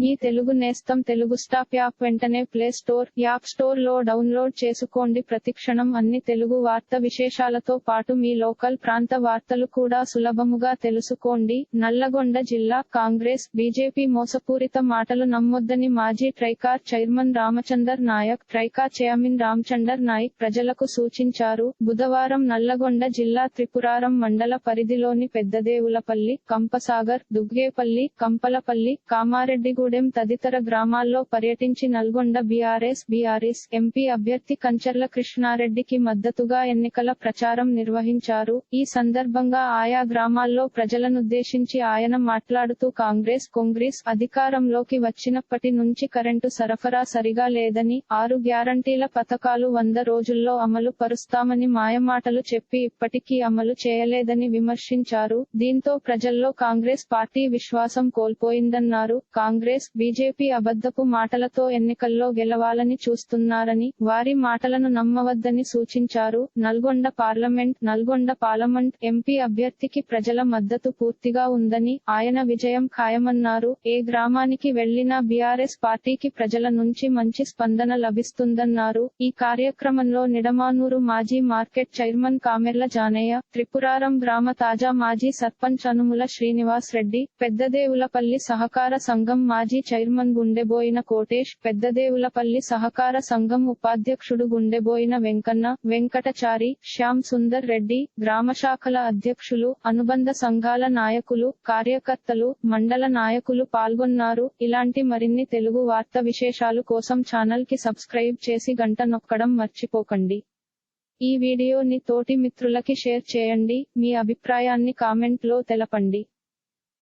మీ తెలుగు నేస్తం Telugu stop app వెంటనే play store, app store లో డౌన్లోడ్ చేసుకోండి. ప్రతిక్షణం అన్ని తెలుగు వార్త విశేషాలతో పాటు మీ లోకల్ ప్రాంత వార్తలు కూడా సులభముగా తెలుసుకోండి. నల్లగొండ జిల్లా కాంగ్రెస్, బీజేపీ మోసపూరిత మాటలు నమ్మొద్దని మాజీ ట్రైకార్ చైర్మన్ రామచందర్ నాయక్, ట్రైకా చైర్మన్ రామచందర్ నాయక్ ప్రజలకు సూచించారు. బుధవారం నల్లగొండ జిల్లా త్రిపురారం మండల పరిధిలోని పెద్దదేవులపల్లి, కంపసాగర్, దుగ్గేపల్లి, కంపలపల్లి, కామారెడ్డిగూడెం తదితర గ్రామాల్లో పర్యటించి నల్గొండ బీఆర్ఎస్ ఎంపీ అభ్యర్థి కంచర్ల కృష్ణారెడ్డికి మద్దతుగా ఎన్నికల ప్రచారం నిర్వహించారు. ఈ సందర్భంగా ఆయా గ్రామాల్లో ప్రజలనుద్దేశించి ఆయన మాట్లాడుతూ కాంగ్రెస్ అధికారంలోకి వచ్చినప్పటి నుంచి కరెంటు సరఫరా సరిగా లేదని, 6 గ్యారంటీల పథకాలు 100 రోజుల్లో అమలు పరుస్తామని మాయమాటలు చెప్పి ఇప్పటికీ అమలు చేయలేదని విమర్శించారు. దీంతో ప్రజల్లో కాంగ్రెస్ పార్టీ విశ్వాసం కోల్పోయిందన్నారు. కాంగ్రెస్, బీజేపీ అబద్ధపు మాటలతో ఎన్నికల్లో గెలవాలని చూస్తున్నారని, వారి మాటలను నమ్మవద్దని సూచించారు. నల్గొండ పార్లమెంట్ ఎంపీ అభ్యర్థికి ప్రజల మద్దతు పూర్తిగా ఉందని, ఆయన విజయం ఖాయమన్నారు. ఏ గ్రామానికి వెళ్లినా బీఆర్ఎస్ పార్టీకి ప్రజల నుంచి మంచి స్పందన లభిస్తుందన్నారు. ఈ కార్యక్రమంలో నిడమానూరు మాజీ మార్కెట్ చైర్మన్ కామెర్ల జానయ్య, త్రిపురారం గ్రామ తాజా మాజీ సర్పంచ్ అనుముల శ్రీనివాస్ రెడ్డి, పెద్దదేవులపల్లి సహకార సంఘం మాజీ చైర్మన్ గుండెబోయిన కోటేష్, పెద్దదేవులపల్లి సహకార సంఘం ఉపాధ్యక్షుడు గుండెబోయిన వెంకన్న, వెంకటచారి, శ్యామ్ సుందర్ రెడ్డి, గ్రామశాఖల అధ్యక్షులు, అనుబంధ సంఘాల నాయకులు, కార్యకర్తలు, మండల నాయకులు పాల్గొన్నారు. ఇలాంటి మరిన్ని తెలుగు వార్త విశేషాలు కోసం ఛానల్ కి సబ్స్క్రైబ్ చేసి గంట నొక్కడం మర్చిపోకండి. ఈ వీడియోని తోటి మిత్రులకి షేర్ చేయండి. మీ అభిప్రాయాన్ని కామెంట్ లో తెలపండి.